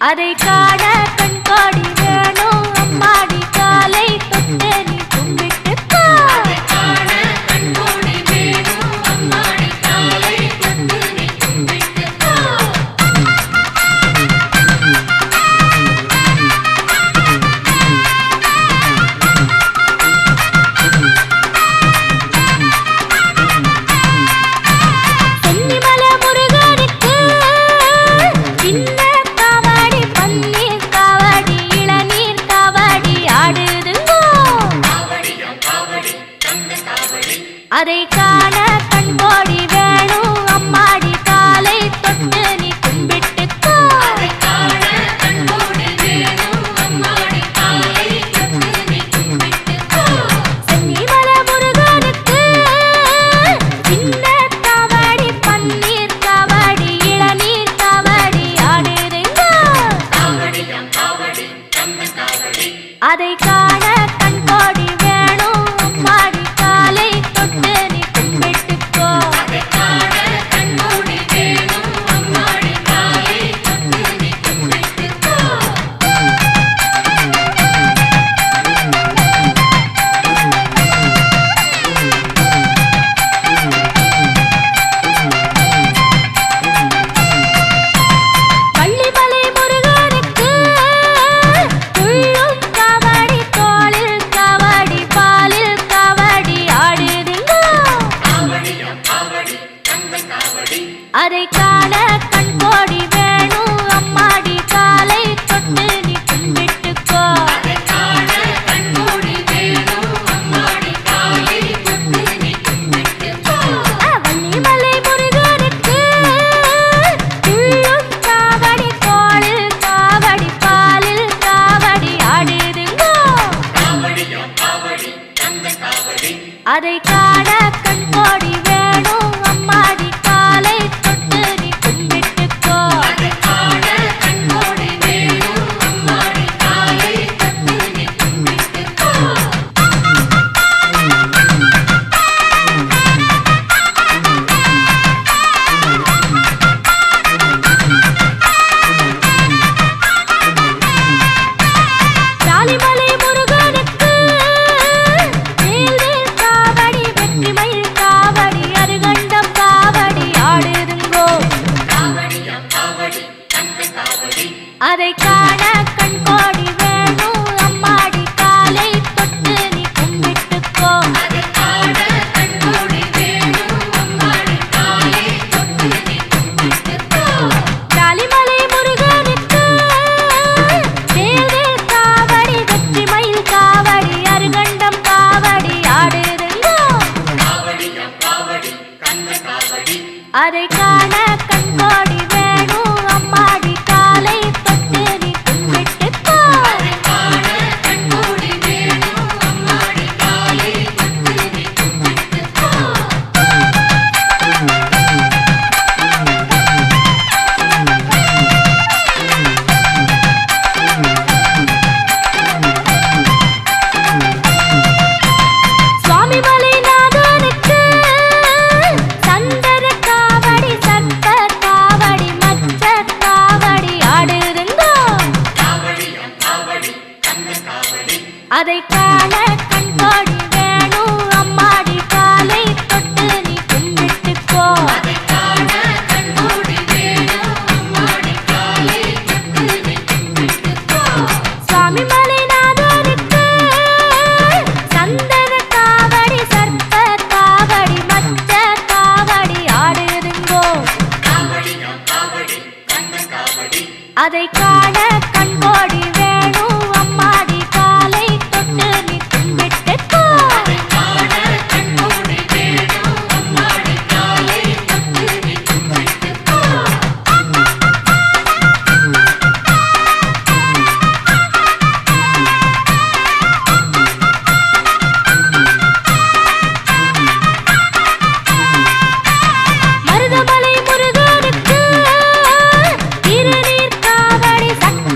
அதை காண கண்காடி வேணும் அம்மாடி காலை தொட்டு நீ கும்பிட்டுக்கோ. அதை காண கண்கோடி வேணும் அம்மாடி காலை தொட்டு நீ கும்பிட்டுக்கோ. சென்னிமலை முருகனுக்கு சின்ன காவடி பன்னீர் காவடி இளநீர் காவடி ஆடுதுங்கோ. அதை காண கண்கோடி வேணும் அம்மாடி காலை தொட்டு நீ கும்பிட்டுக்கோ. அதை காண கண்கோடி வேணும் அம்மாடி காலை தொட்டு நீ கும்பிட்டுக்கோ. சென்னிமலை முருகனுக்கு சின்ன காவடி பன்னீர் காவடி இளநீர் காவடி ஆடுதுங்கோ. அதை காண கண்கோடி வேணும் அம்மாடி காலை தொட்டு நீ கும்பிட்டுக்கோ. அதை காண கண்கோடி வேணும் அம்மாடி காலை தொட்டு நீ கும்பிட்டுக்கோ. பள்ளிமலை முருகனுக்கு துள்ளும் காவடி தோளில் காவடி பாலில் காவடி ஆடுதுங்கோ. அதை காண கண்கோடி வேணும் அம்மாடி காலை தொட்டு நீ கும்பிட்டுக்கோ. அதை காண கண்கோடி வேணும் அம்மாடி காலை தொட்டு நீ கும்பிட்டுக்கோ. வள்ளிமலை முருகனுக்கு துள்ளும் காவடி தோளில் காவடி பாலில் காவடி ஆடுதுங்கோ. அதை காண கண்கோடி வேணும் அம்மாடி காலை தொட்டு நீ கும்பிட்டுக்கோ. அதை காண கண்கோடி வேணும் அம்மாடி காலை தொட்டு நீ கும்பிட்டுக்கோ. ஜாலிமலை முருகனுக்கு வேல்வேல் காவடி வெற்றிமயில் காவடி அருகண்டம் காவடி ஆடுதுங்கோ. அதை காண கண்கோடி வேணும் அம்மாடி காலை தொட்டு நீ கும்பிட்டுக்கோ. அதை காண கண்கோடி வேணும் அம்மாடி காலை தொட்டு நீ கும்பிட்டுக்கோ. ஜாலிமலை முருகனுக்கு வேல்வேல் காவடி வெற்றிமயில் காவடி அருகண்டம் காவடி ஆடுதுங்கோ. அதை காண கண்கோடி வேணும் அம்மாடி காலை தொட்டு நீ கும்பிட்டுக்கோ. அதை காண கண்கோடி வேணும் அம்மாடி காலை தொட்டு நீ கும்பிட்டுக்கோ. சுவாமிமலை நாதனுக்கு சந்தர காவடி சர்ப்ப காவடி மச்ச காவடி ஆடுதுங்கோ. அதை காண கண்கோடி வேணும் அம்மாடி காலை தொட்டு நீ கும்பிட்டுக்கோ. அதை காண கண்கோடி வேணும் அம்மாடி காலை தொட்டு நீ கும்பிட்டுக்கோ. சுவாமிமலை நாதனுக்கு சந்தன காவடி சர்ப்ப காவடி மச்ச காவடி ஆடுதுங்கோ. அதை காண கண்கோடி வேணும் அம்மாடி காலை தொட்டு நீ கும்பிட்டுக்கோ. அதை காண கண்கோடி வேணும் அம்மாடி காலை தொட்டு நீ கும்பிட்டுக்கோ. மருதமலை முருகனுக்கு திருநீர் காவடி சக்தி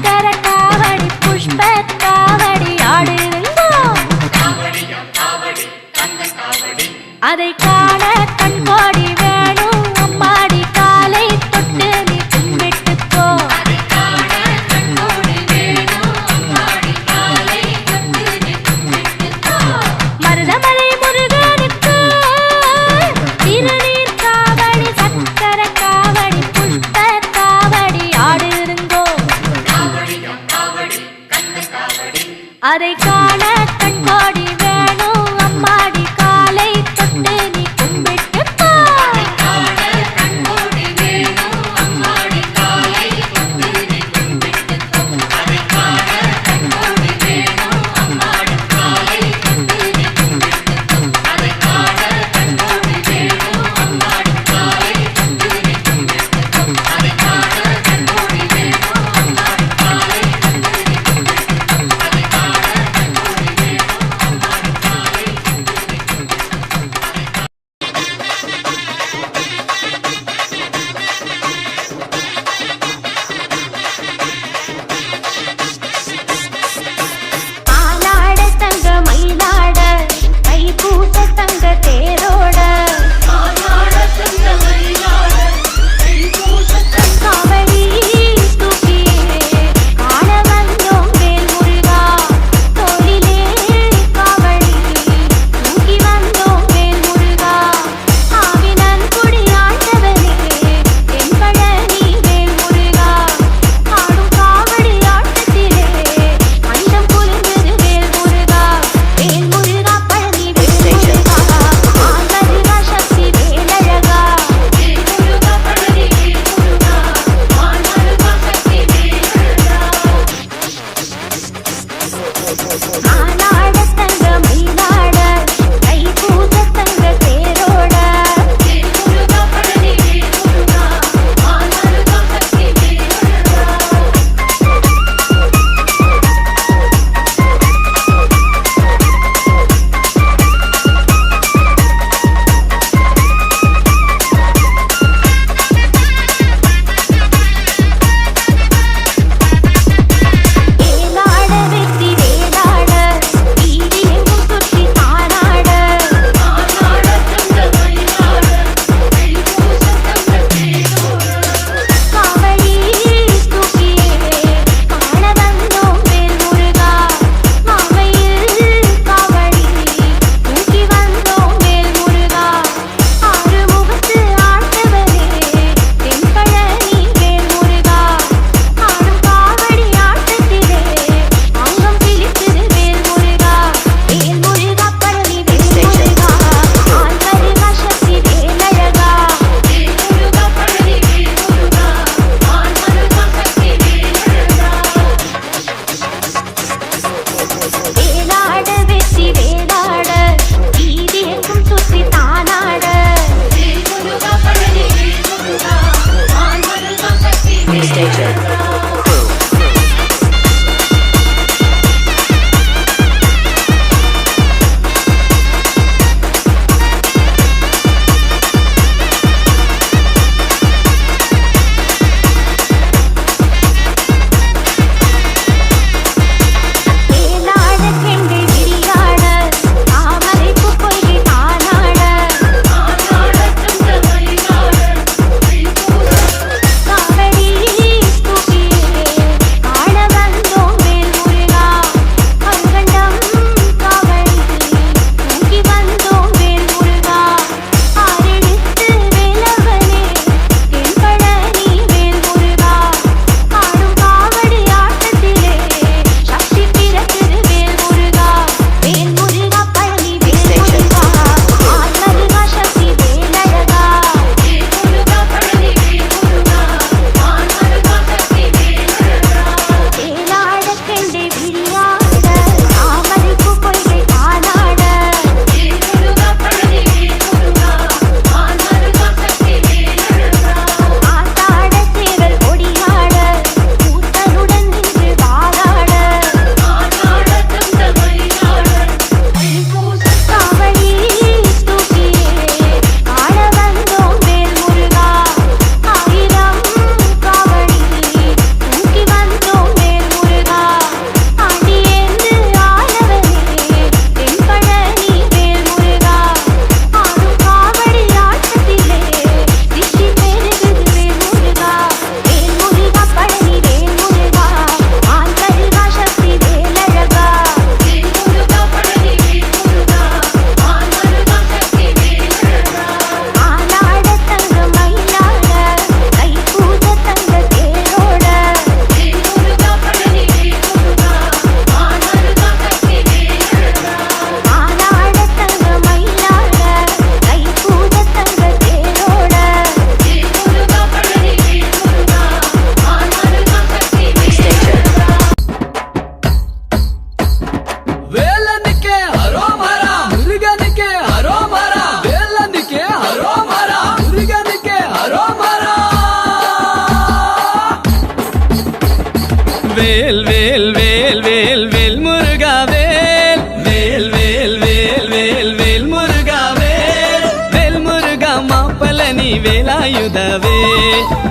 மாப்பலனி வேலாயுதவே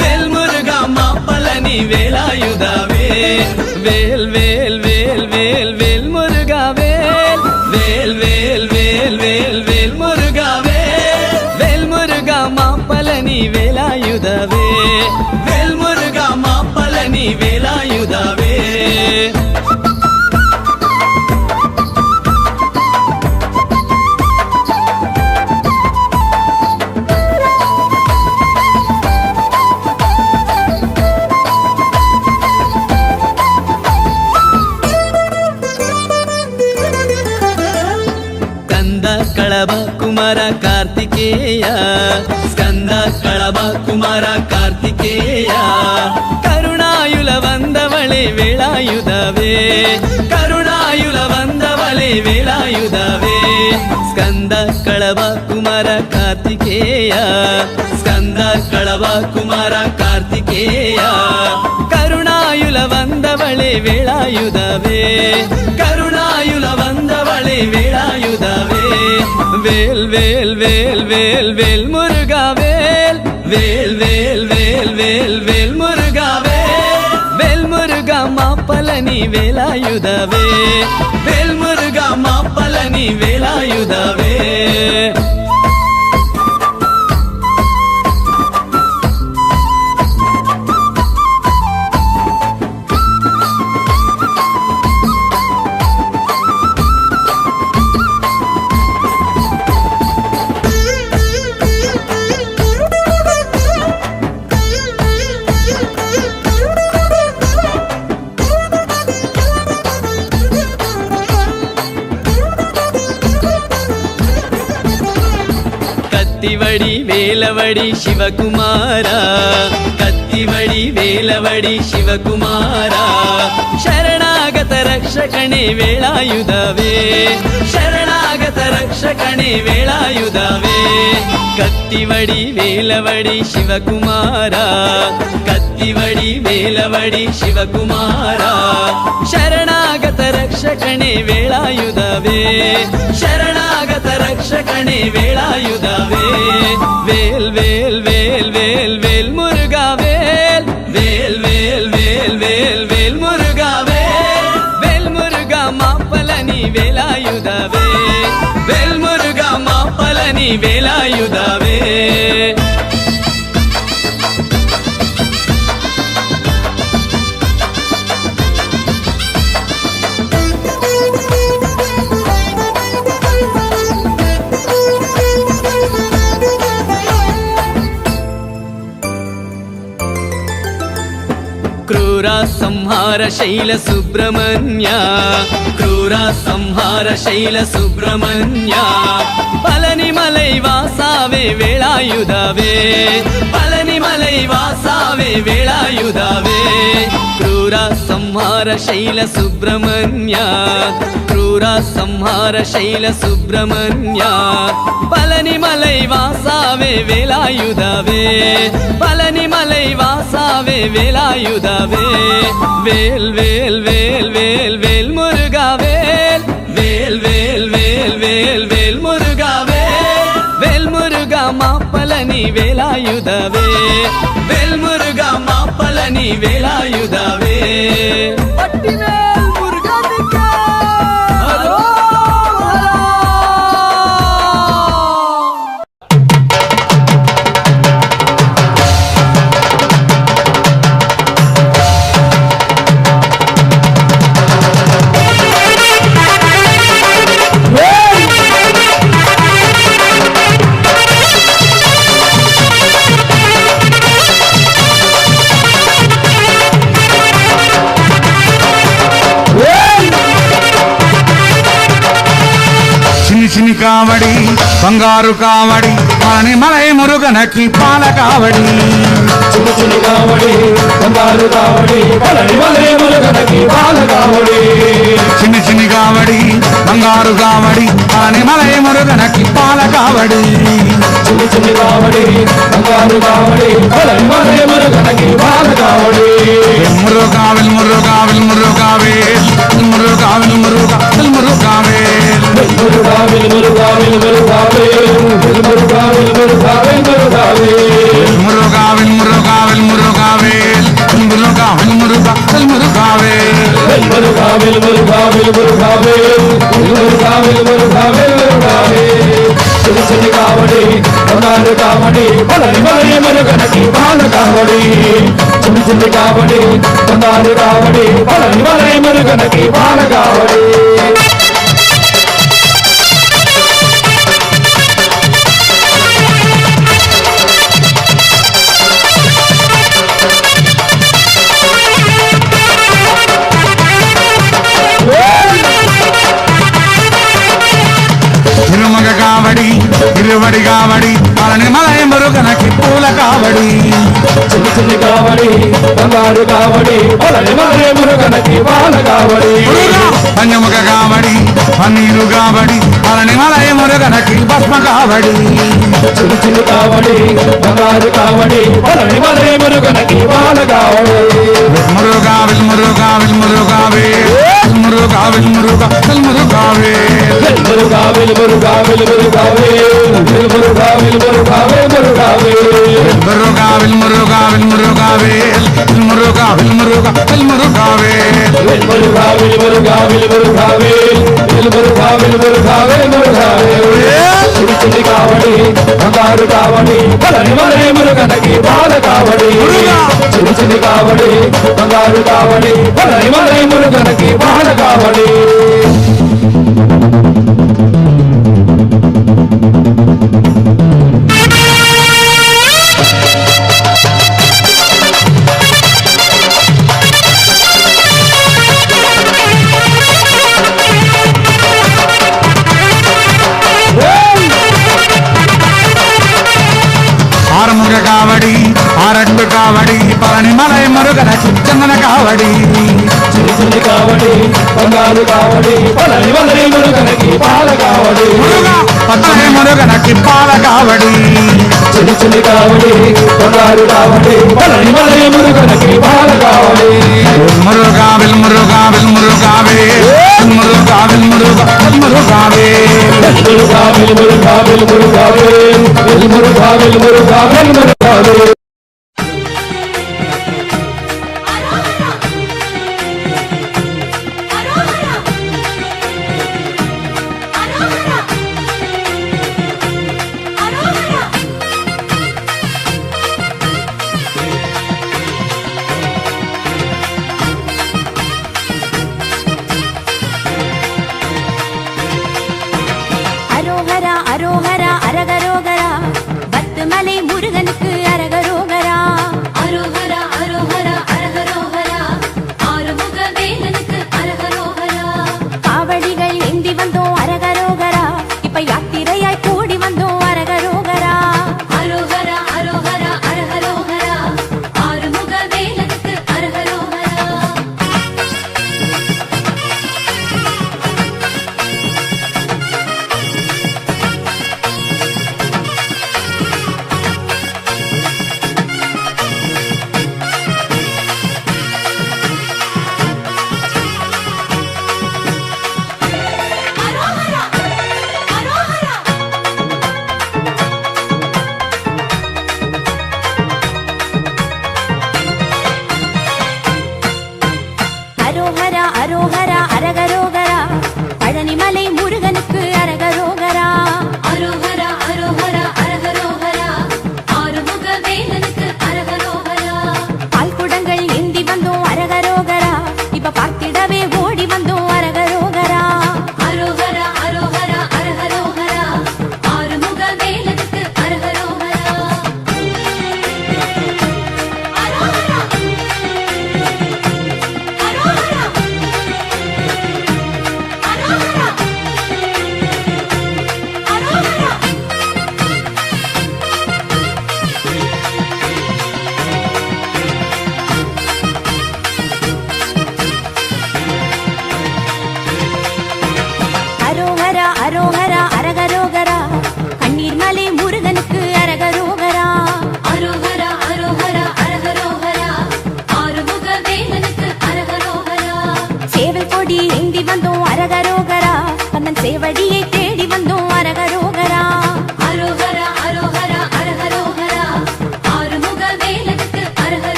வேல் முருகா மாப்பலனி வேலாயுதவே வேல் வேல் வேல் வேல் வேல் முருகா வேல் வேல் வேல் வேல் வேல் வேல் முருகா வேல் முருகா மாப்பலனி வேலாயுதவே வேல் முருகா மாப்பலனி வேலாயுதவே ಕಳಬ ಕುಮಾರ ಕಾರ್ತಿಕೇಯ ಸ್ಕಂದ ಕಳಬ ಕುಮಾರ ಕಾರ್ತಿಕೇಯ ಕರುಣಾಯುಲ ವಂದವಳೆ ವೇಳಾಯುಧವೇ ಕರುಣಾಯುಲ ವಂದವಳೆ ವೇಳಾಯುಧವೇ ಸ್ಕಂದ ಕಳಬ ಕುಮಾರ ಕಾರ್ತಿಕೇಯ ಸ್ಕಂದ ಕಳಬ ಕುಮಾರ ಕಾರ್ತಿಕೇಯ ಕರುಣಾಯುಲ ವಂದವಳೆ ವೇಳಾಯುಧವೇ ಕರುಣಾಯುಲ ವಂದವಳೆ ವೇಳಾಯುಧವೇ வேல் வேல் வேல் வேல் வேல் முருகா வேல் வேல் வேல் வேல் வேல் வேல் முருகா வேல் முருகா மாப்பலனி வேலாயுதவே வேல் முருகா மாப்பலனி வேலாயுதவே கத்திவடி வேலவடி சிவகுமாரா கத்திவடி வேலவடி சிவகுமாரா ಶರಣಾಗತ ರಕ್ಷಕಣೆ ವೇಳಾಯುಧವೇ ಶರಣಾಗತ ರಕ್ಷಕಣೆ ವೇಳಾಯುಧವೇ ಕತ್ತಿವಡಿ ವೇಲವಡಿ ಶಿವಕುಮಾರ ಕತ್ತಿವಡಿ ವೇಲವಡಿ ಶಿವಕುಮಾರ ಶರಣಾಗತ ರಕ್ಷಕಣೆ ವೇಳಾಯುಧವೇ ಶರಣಾಗತ ರಕ್ಷಕಣೆ ವೇಳಾಯುಧವೇ வேல் வேல் வேல் வேல் வேல் முருகா வேல் வேல் வேல் வேல் வேல் வேல் முருகா வேல் முருகா மாப்பலனி வேலாயுதவே வேல் முருகா மாப்பலனி வேலாயுதவே ಕ್ರೂರ ಸಂಹಾರ ಶೈಲ ಸುಬ್ರಹ್ಮಣ್ಯ ಕ್ರೂರ ಸಂಹಾರ ಶೈಲ ಸುಬ್ರಹ್ಮಣ್ಯ பழனி மலை வாசாவே வேலாயுதவே பழனி மலை வாசாவே வேலாயுதவே ಕ್ರೂರ ಸಂಹಾರ ಶೈಲ ಸುಬ್ರಹ್ಮಣ್ಯ ಕ್ರೂರ ಸಂಹಾರ ಶೈಲ ಸುಬ್ರಹ್ಮಣ್ಯ பழனி மலை வாசாவே வேலாயுதவே பழனி மலை வாசாவே வேலாயுதவே வேல் வேல் வேல் வேல் வேல் முருகா வேல் வேல் வேல் வேல் வேல் வேல் முருகா வேல் முருகா மாப்பலனி வேலாயுதவே வேல் முருகா மாப்பலனி வேலாயுதவே பட்டிவேல் முருகனுக்கு చిన్ని కావడి బంగారు కావడి మణిమలై మురుగనకి పాల కావడి చిన్ని చిన్ని కావడి బంగారు కావడి మణిమలై మురుగనకి పాల కావడి చిన్ని చిన్ని కావడి బంగారు కావడి మణిమలై మురుగనకి పాల కావడి చిన్ని చిన్ని కావడి బంగారు కావడి మణిమలై మురుగనకి పాల కావడి మురుగావిల్ మురుగావిల్ మురుగావేల్ మురుగావిల్ మురుగావిల్ మురుగావేల్ మురుగావిల్ మురుగావిల్ మురుగావేల్ మురుగావిల్ మురుగావిల్ మురుగావేల్ மலை முருகனுக்கு பால காவடி சின்ன சின்ன காவடி வந்தாரு காவடி பழனி மலை முருகனுக்கு பால காவடி திருமுக காவடி திருவடி காவடி பழனி மலை முருகனுக்கு பூல காவடி சின்ன சின்ன காவடி வந்தாரு காவடி பழனி மலை முருகனுக்கு பால காவடி பஞ்சமுக காவடி பன்னீரு காவடி பழனி மலை முருகனுக்கு பஸ்ம காவடி சின்ன சின்ன காவடி வந்தாரு காவடி பழனி மலை முருகனுக்கு பால காவடி முருகாவில் முருகாவில் முருகாவே முருகாவில் முருகாவில் முருகாவே முருகாவில் முருகாவில் முருகாவில் முருகாவில் முருகாவில் முருகாவில் முருகாவில் முருகாவில் முருகாவில் முருகாவில் முருகாவில் முருகாவில் முருகாவில் முருகாவில் சிறுச்சிறு காவடி வந்தாரு காவடி பழனி மலை முருகனுக்கு பால காவடி சிறுச்சிறு காவடி வந்தாரு காவடி பழனி மலை முருகனுக்கு பால காவடி ஆறுமுக காவடி ஆரட்டு காவடி பழனி மலை முருகனுக்கு சந்தன காவடி சிறு சிறு காவடி வந்தாரு காவடி பழனி மலை முருகனுக்கு பால காவடி பச்சை முருகனுக்கு பால காவடி சிறு சிறு காவடி வந்தாரு காவடி பழனி மலை முருகனுக்கு பால காவடி முருகாவில் முருகாவில் முருகாவே முருகாவில் முருகாவில் முருகாவே முருகாவில் முருகாவில் முருகாவில் முருகாவில் முருகாவில் முருகாவில் அரோகரா அரோகரா அரகரோகரா பத்துமலை முருகனுக்கு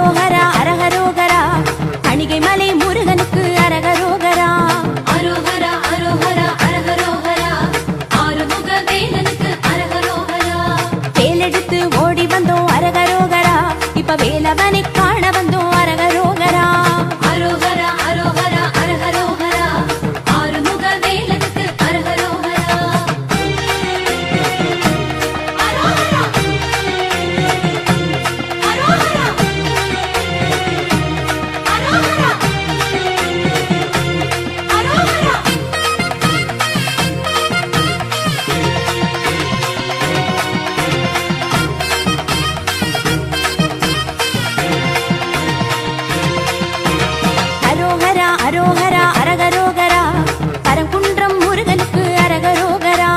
அரோகரா அரகரோகரா அணிகை மலை முருகனுக்கு அரகரோகரா அரோகரா அரோகரா அரகரோகரா ஆறுமுக வேலனுக்கு அரகரோகரா வேலெடுத்து ஓடி வந்தோம் அரகரோகரா இப்ப வேலவனை காண வந்தோம் அரகரோகரா அரோகரா அரோகரா அரகரோகரா ஆறுமுக வேலனுக்கு அரகரோகரா அரோகரா அரோகரா அரோகரா அரோகரா அரோகரா அரோகரா அரகரோகரா பரங்குன்றம் முருகனுக்கு அரகரோகரா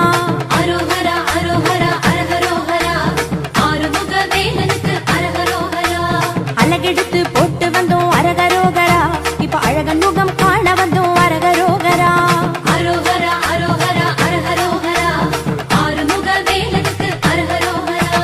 அரோகரா அரோகரா அரகரோகரா ஆறுமுக வேலனுக்கு அரகரோகரா அழகெடுத்து போட்டு வந்தோம் அரகரோகரா இப்ப அழகன் முகம் காண வந்தோம் அரகரோகரா அரோகரா அரோகரா அரகரோகரா ஆறுமுக வேலனுக்கு அரகரோகரா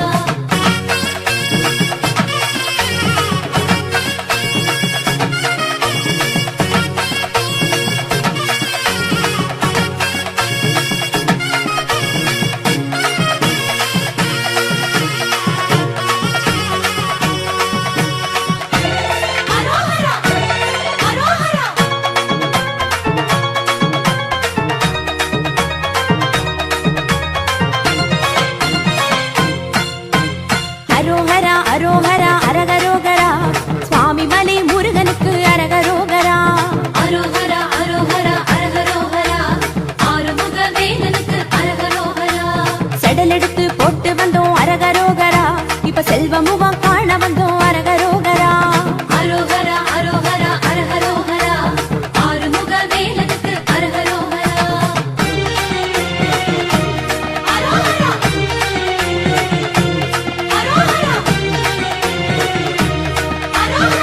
அரோகரா அரோகரா அரோகரா அரோகரா அரகரோகரா சுவாமி மலை முருகனுக்கு அரகரோகரா அரோகரா அரோகரா அரகரோகரா ஆறுமுக வேலனுக்கு அரகரோகரா செடல் எடுத்து போட்டு வந்தோம் அரகரோகரா இப்ப செல்வமுகம் காண வந்தோம் அரகரோகரா அரோகரா அரோகரா அரகரோகரா ஆறுமுக வேலனுக்கு அரகரோகரா அரோகரா அரோகரா அரோகரா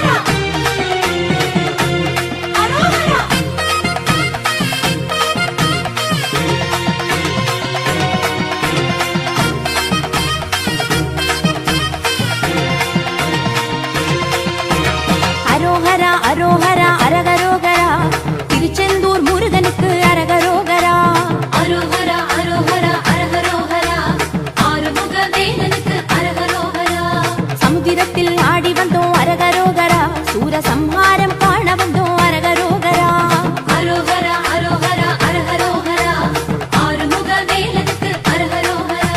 அரோகரா அரோகரா அரோகரா அரகரோகரா திருச்செந்தூர் முருகனுக்கு அரகரோகரா அரோகரா அரோகரா அரகரோகரா ஆறுமுக வேலனுக்கு அரகரோகரா சமுத்திரத்தில் ஆடி வந்தோம் அரகரோகரா சூரசம்ஹாரம் காண வந்தோம் அரகரோகரா அரோகரா அரோகரா அரகரோகரா ஆறுமுக வேலனுக்கு அரகரோகரா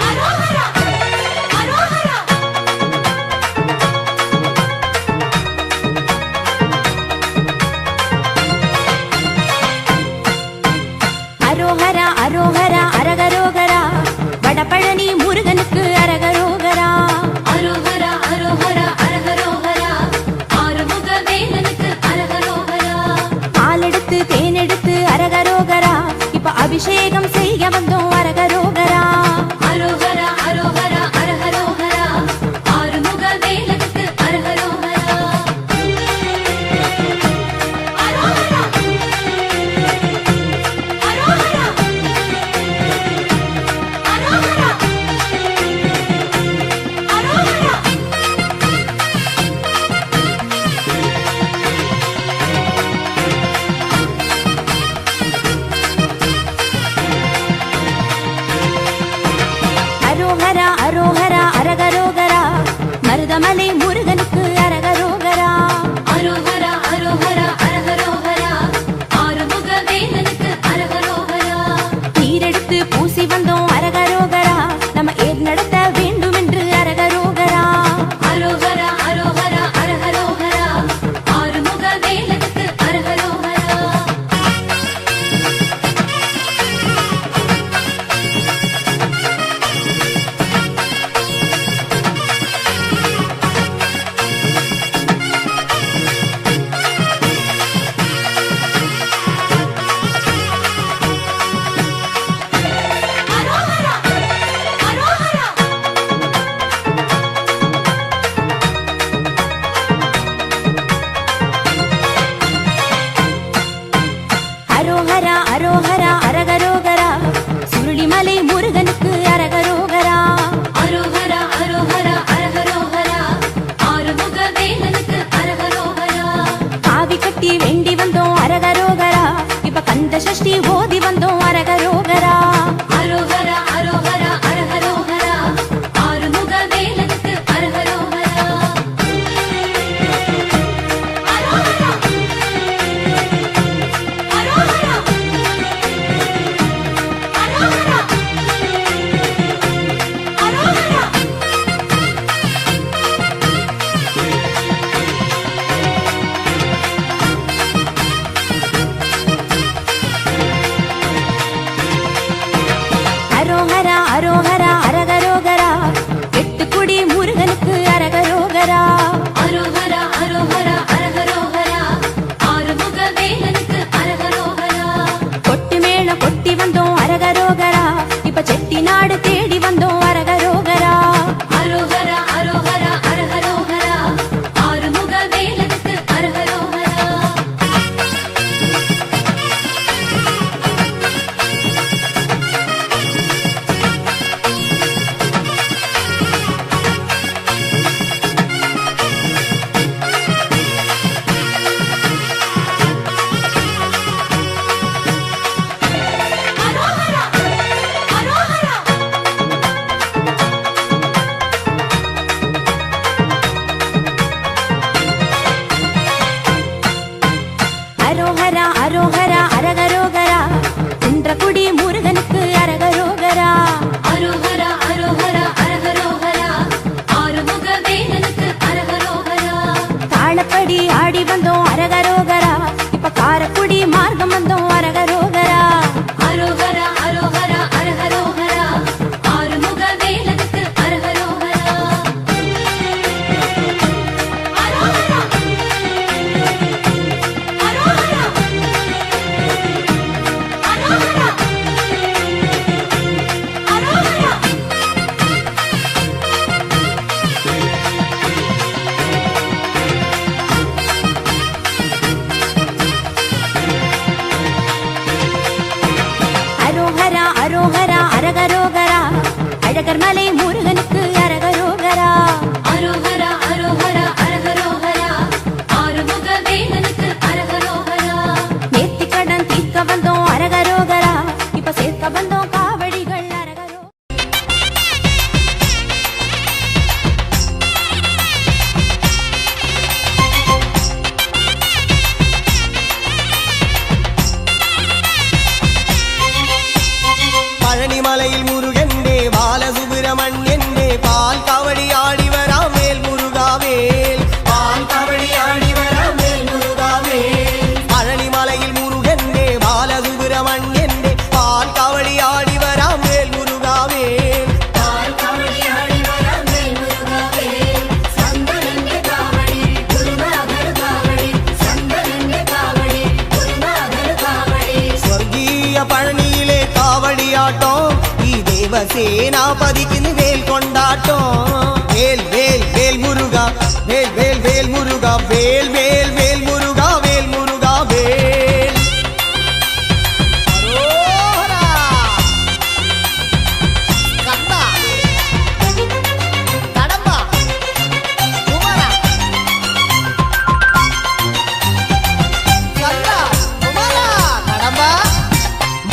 அரோகரா அரோகரா அரோகரா அரோகரா அரகரோகரா வடபழனி முருகனுக்கு அரகரோகரா அரோகரா அரோகரா அரகரோகரா ஆறுமுக வேலனுக்கு அரகரோகரா பாலெடுத்து தேனெடுத்து அரகரோகரா இப்ப அபிஷேகம் செய்ய வந்தோம் அரகரோகரா அரோகரா அரோகரா அரகரோகரா ஆறுமுக வேலனுக்கு அரகரோகரா அரோகரா அரோகரா அரோகரா அரோகரா அரோகரா அரோகரா அரகரோகரா மருதமலை முருகனுக்கு அரகரோகரா அரோகரா அரோகரா அரகரோகரா ஆறுமுக வேலனுக்கு அரகரோகரா நீரெடுத்து பூசி வந்தோம் அரகரோகரா நம்ம ஏர் நடத்த வேண்டும் என்று அரகரோகரா அரோகரா அரோகரா அரகரோகரா ஆறுமுக வேலனுக்கு அரகரோகரா அரோகரா அரகரோகரா சுருளிமலை முருகனுக்கு அரகரோகரா அரோகரா அரோகரா அரஹரோகரா ஆறுமுக வேலனுக்கு அரஹரோகரா காவி கட்டி வேண்டி வந்தோம் அரகரோகரா இப்ப கந்த சஷ்டி ஓதி வந்தோம் அரகரோகரா அரோகரா அரோகரா அரஹரோகரா ஆறுமுக வேலனுக்கு அரஹரோகரா அரோகரா அரோகரா அரோகரா அரோகரா அரோகரா அரோகரா அரகரோகரா எட்டுக்குடி முருகனுக்கு அரகரோகரா அரோகரா அரோகரா அரஹரோகரா ஆறுமுக வேலனுக்கு அரஹரோகரா கொட்டு மேளம் கொட்டி வந்தோம் அரகரோகரா இப்ப செட்டி நாடு தேடி வந்தோம் அரகரோகரா அரோகரா அரோகரா அரஹரோகரா ஆறுமுக வேலனுக்கு அரஹரோகரா அரோகரா அரோகரா அரோகரா அரோகரா அரகரோகரா குன்றக்குடி முருகனுக்கு அரகரோகரா அரோகரா அரோகரா அரஹரோகரா ஆறுமுக வேலனுக்கு அரஹரோகரா தாளப்படி ஆடி வந்தோம் அரகரோகரா இப்ப காரக்குடி மார்க்கம் வந்தோம் அரகரோகரா அரோகரா அரோகரா அரஹரோகரா ஆறுமுக வேலனுக்கு அரஹரோகரா அரோகரா அரோகரா அரோகரா அரோகரா அரோகரா அரோகரா அரகரோகரா அழகர் மலை முருகனுக்கு அரகரோகரா அரோகரா அரோகரா அரஹரோகரா ஆறுமுக வேலனுக்கு அரஹரோகரா நேர்த்தி கடன் தீர்க்க வந்தோம் அரகரோகரா இப்ப சேர்க்க வந்தோம் காவடிகள் அரகரோ பழனிமலையில் முருகன்றே பாலசுப்பிரமணியன்றே பால் காவடி ஆடி வரா மேல் முருகாவேல் பால் காவடி ஆடி வரா மேல் முருகாவேல் பழனிமலையில் முருகன்றே பாலசுப்பிரமணியன்றே பால் காவடி ஆடி வரா மேல் முருகாவேல் பால் காவடி ஆடி வரா மேல் முருகாவேல் சந்தனங்க காவடி குருநாதர் காவடி சந்தனங்க காவடி குருநாதர் காவடி ஸ்வர்கீய பழனியிலே காவடியாட்டம் தேவசேனாபதிக்கு வேல் கொண்டாட்டம் வேல் வேல் வேல் முருகா வேல் வேல் வேல் முருகா வேல் வேல் வேல் முருகா வேல் முருகா வேல் அரோகரா கந்தா கடம்பா குமாரா கந்தா குமாரா கடம்பா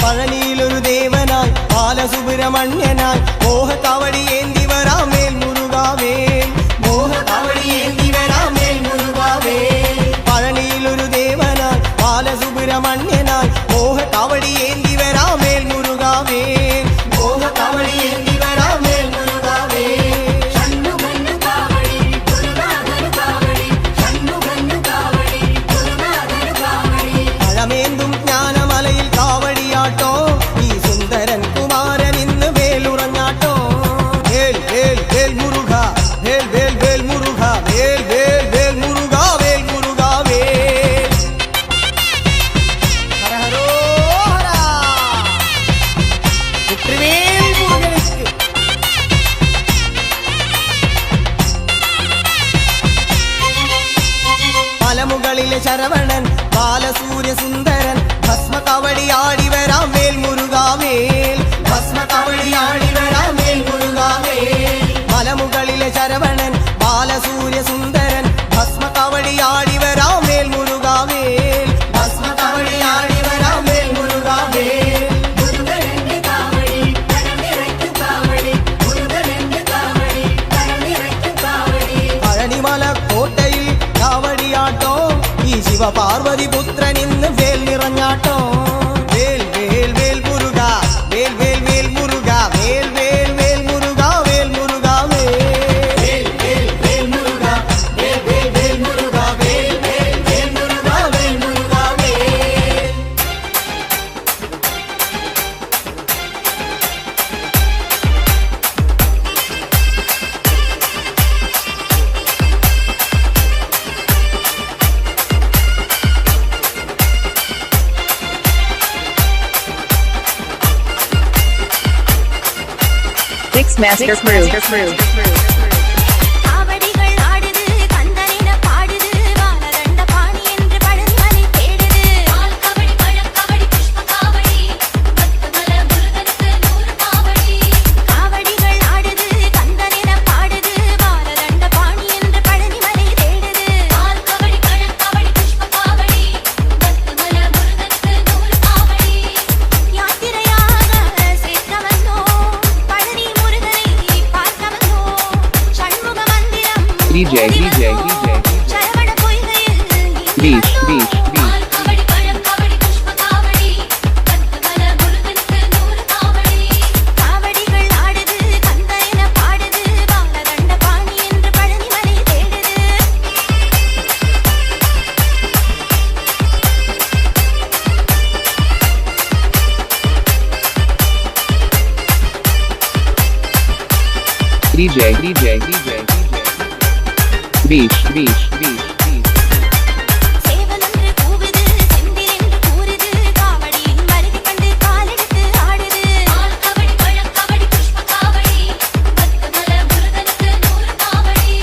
பழனியில் ஒரு தேவனாய் பாலசுப்பிரமணியனாய் மோக காவடி ஏந்தி வரா மேல் முருகாவேல் மோக காவடி ஏந்தி வரா மேல் முருகாவேல் பழனியில் ஒரு தேவனாய் பாலசுப்பிரமணியனாய் மோக காவடி ஏந்தி வரா மேல் முருகாவேல் மோக காவடி ஏந்தி வரா மேல் முருகாவேல் சண்முகன்னு காவடி குருநாதர் காவடி சண்முகன்னு காவடி குருநாதர் காவடி பழமேந்தும் ஞானமலையில் காவடியாட்டோ நீ சுந்தரன் குமாரன் இன்னு வேலுறஞ்சாட்டோ வேல் வேல் வேல் முருகா வேல் வேல் வேல் முருகா வேல் வேல் வேல் முருகா வேல் முருகா வேல் Mixmaster Crew. காவடிகள் ஆடுது கந்தனின பாடுது வானரண்ட பாணி என்று பழனிமலை தேடுது பால் கபடி பழம் கபடி புஷ்ப காவடி பக்தமல முருகனுக்கு 100 காவடி காவடிகள் ஆடுது கந்தனின பாடுது வானரண்ட பாணி என்று பழனிமலை தேடுது பால் கபடி பழம் கபடி புஷ்ப காவடி பக்தமல முருகனுக்கு 100 காவடி யாத்திரையாக சேர்க்க வந்தோம் பழனி முருகனை பார்க்க வந்தோம் சண்முக மந்திரம் DJ. சரவண பொய்கையில் Beach. பால் கபடி பழம் கபடி புஷ்ப காவடி பக்தமல முருகனுக்கு 100 காவடி காவடிகள் ஆடுது கந்தனின பாடுது வானரண்ட பாணி என்று பழனிமலை தேடுது DJ. Beach. சேவலொன்று கூவுது செந்திலென்று கூறுது காவடியின் வருகை கண்டு காலெடுத்து ஆடுது பால் கபடி பழம் கபடி புஷ்ப காவடி பக்தமல முருகனுக்கு 100 காவடி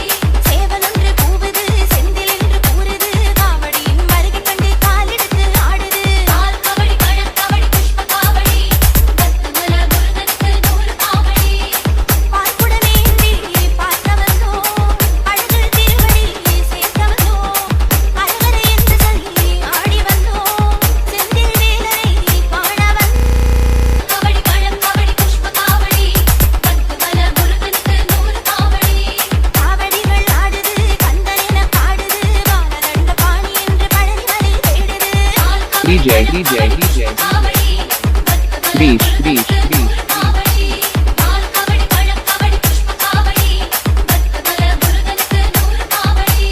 சேவலொன்று கூவுது செந்திலென்று கூறுது காவடியின் வருகை கண்டு காலெடுத்து ஆடுது பால் கபடி பழம் கபடி புஷ்ப காவடி பக்தமல முருகனுக்கு 100 காவடி பார்க்குடமேந்தி பார்க்க வந்தோம் அழகு திருவடி சேர்க்க வந்தோம் அழகரை என்று சொல்லி ஆடி வந்தோம் செந்தில் வேலரை காண வந்தோம் கபடி பழம் கபடி புஷ்ப காவடி பக்தமல முருகனுக்கு 100 காவடி காவடிகள் ஆடுது கந்தனின பாடுது வானரண்ட பாணி என்று பழனிமலை தேடுது பால் கபடி DJ. காவடி பக்தமல Beach. காவடி பால் கபடி பழம் கபடி புஷ்ப காவடி பக்தமல முருகனுக்கு 100 காவடி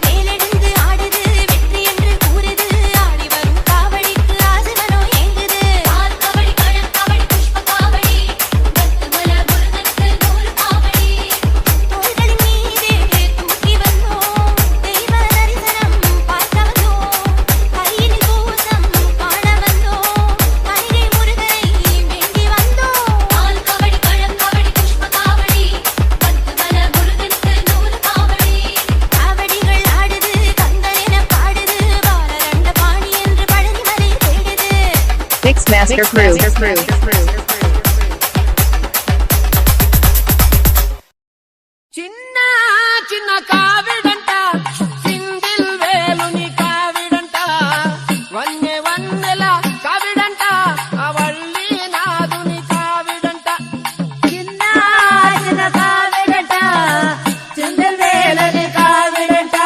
மேலெழுந்து ஆடுது வெற்றி என்று கூறுது ஆடி வரும் காவடிக்கு ஆசனோ ஏங்குது பால் கபடி பழம் கபடி புஷ்ப காவடி பக்தமல முருகனுக்கு 100 காவடி தோள்களின் மீதே தூக்கி வந்தோம் தெய்வ தரிசனம் பார்க்க வந்தோம் கையில் பூசம் காண வந்தோம் கனிகை முருகனை வேண்டி வந்தோம் பால் கபடி பழம் கபடி புஷ்ப காவடி பக்தமல முருகனுக்கு 100 காவடி காவடிகள் ஆடுது கந்தனின பாடுது வானரண்ட பாணி என்று பழனிமலை தேடுது Mixmaster Crew. చిన్న చిన్న కావిడంట సింగిల్ వేలుని కావిడంట వన్నెల కావిడంట అవళ్ళి నాదుని కావిడంట చిన్న చిన్న కావిడంట చిందల్ వేలని కావిడంట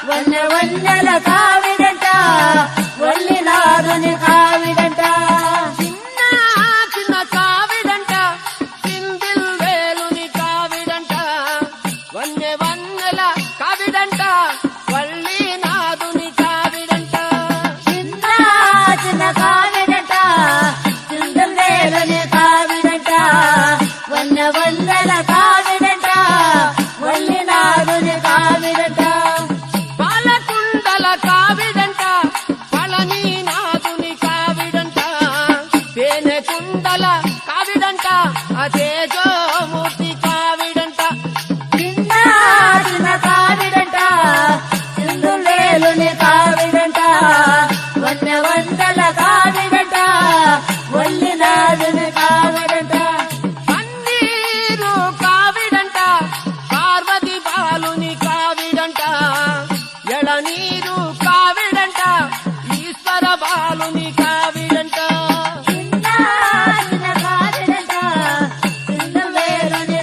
వన్నెల కావిడంట వల్లి నాదుని కావిడంట చిన్న చిన్న కావిడంట సింగిల్ వేలుని కావిడంట వన్నెల కావిడంట వళ్ళి నాదుని కావిడంట చిన్న చిన్న కావిడంట చిందల్ వేలని కావిడంట వన్నెల కావిడంట వల్లి నాదుని కావిడంట పాలకుండల కావిడంట పళని నాదుని కావిడంట తేనె కుండల కావిడంట అతేజోమూర్తి కావిడంట చిన్న చిన్న కావిడంట చిందులేలుని కావిడంట వన్నెల కావిడంట వల్లి నాదుని కావిడంట పన్నీరు కావిడంట పార్వతి బాలుని కావిడంట ఎళనీరు కావిడంట ఈశ్వర బాలుని కావిడంట చిన్న చిన్న కావిడంట చిందులేలుని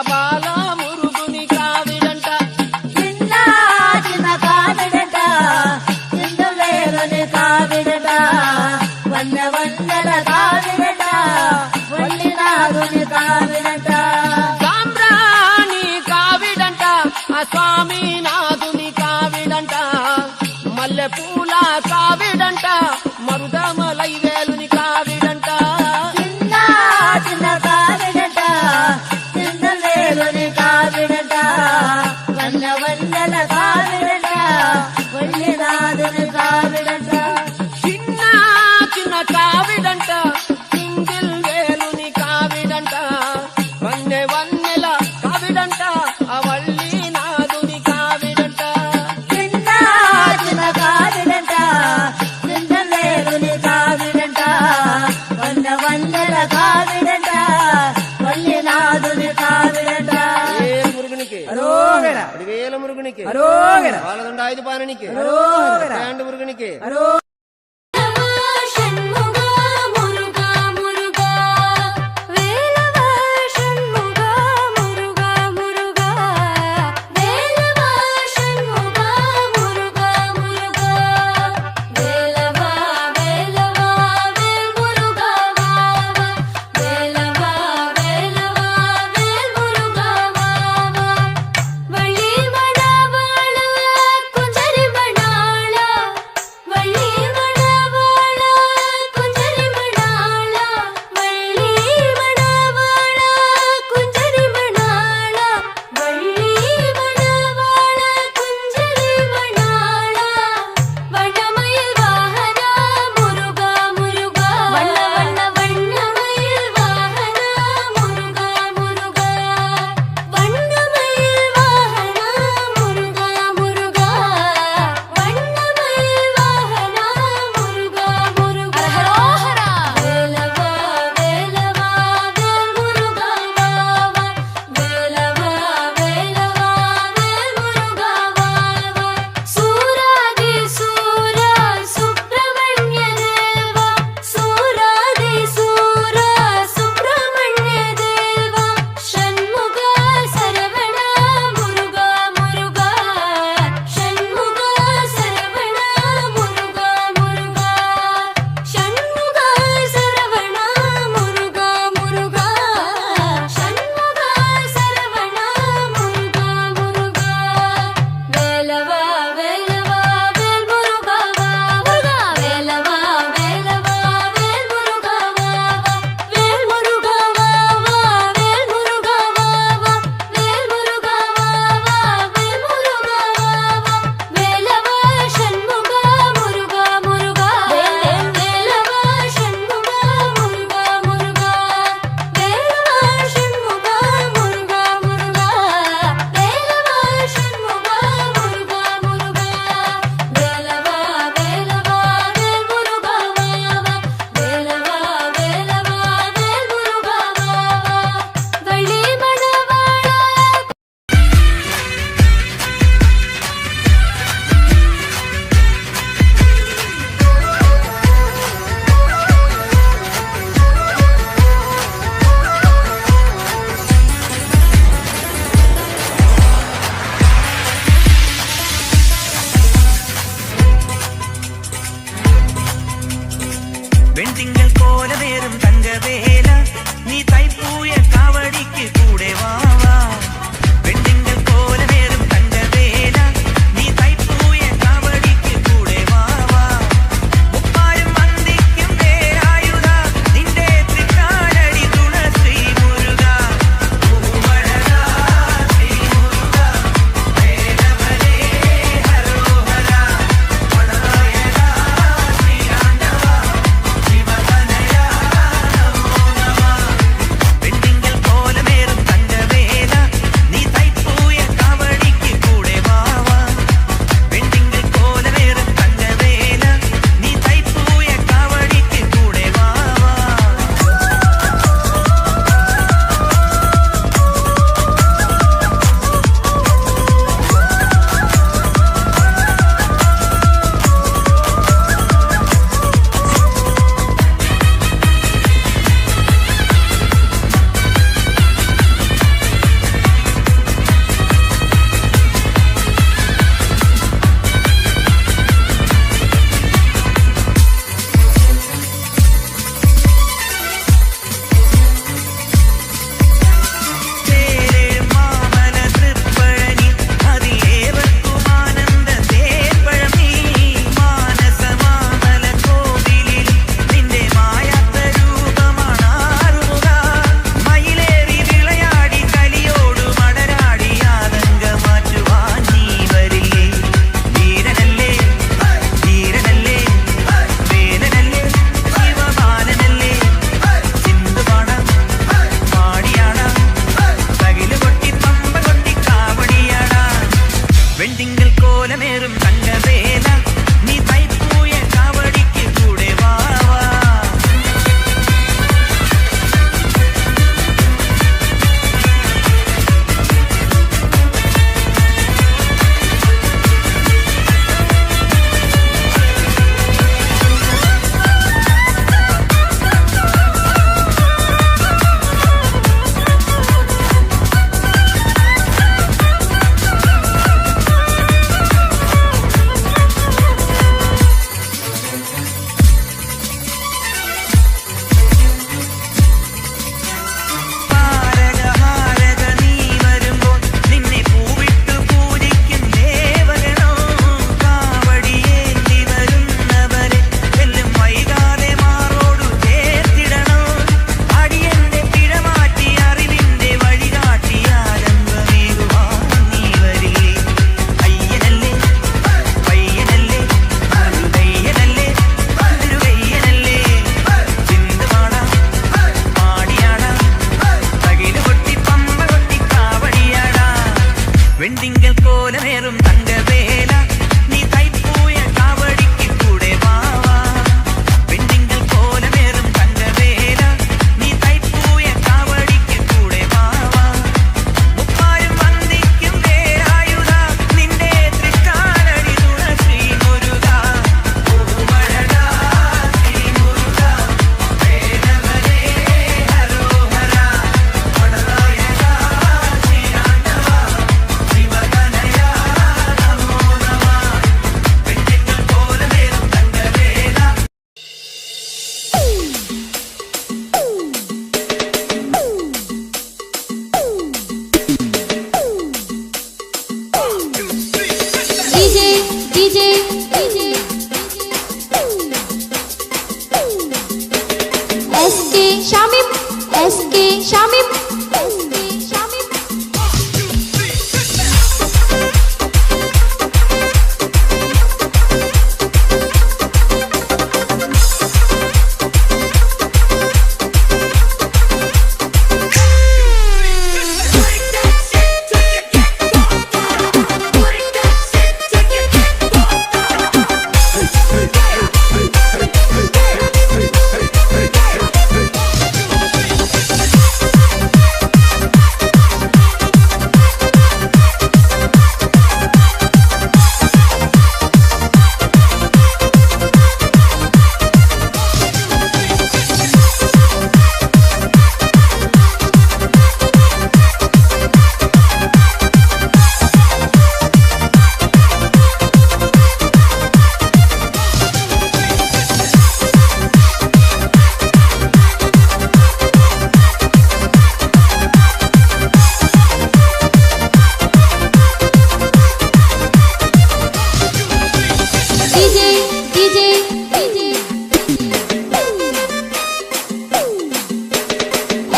బాల మురుగుని కావిడంట చిన్న చిన్న కావిడట చిందులేరుని కావిడట వందల కావిడట వల్లినాథుని కావిడట సాంబ్రాణి కావిడంట ఆ స్వామినాథుని కావిడంట మల్లె పూల కావిడంట మరుదమలై వేలుని కావిడంట చిన్న చిన్న కావిడట చిందులేరుని కావిడట వందల కావిడట వల్లినాథుని కావిడట చిన్న చిన్న కావిడంట సింగిల్ వేలుని కావిడంట వన్నెల కావిడంట ఆ వల్లి నాదుని కావిడంట చిన్న చిన్న కావిడట చిందులేరుని కావిడట వందల కావిడట వల్లినాథుని కావిడట వేలు మురుగునికి అరోగర వేల మురుగునికి అరోగర వాళ్ళదండ ఐదు పాననికి అరోగర మురుగునికి షణ్ముగా మురుగా మురుగా వేలవ షణ్ముగా మురుగా మురుగా వేలవ షణ్ముగా మురుగా మురుగా వేలవ వేలవ వేల్ మురుగా వావ వేలవ వేలవ వేల్ మురుగా వావ వళ్ళి మడవాళ కుంజరి మడాళ వళ్ళి பெண்டிங்கள் கோலமேறும் தங்கவேலா நீ தைப்பூய காவடிக்கு கூட வாவா பெண்டிங்கள் கோலமேறும் தங்கவேலா நீ தைப்பூய காவடிக்கு கூட வாவா முப்பாயும் வந்திக்கும் வேலாயுதா നിന്റെ തൃക്കാലടി തുണ ശ്രീ മുരുക പൂമഴടാ ശ്രീ മുരുക വേദവനേ ഹരോഹര വടരായക ശ്രീരാഘവ ശിവകനയ നമോ നമ പെണ്ണികൾ കോലമേറും തങ്കവേല DJ SK Shamim SK Shamim SK Shamim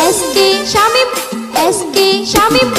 SK Shamim SK Shamim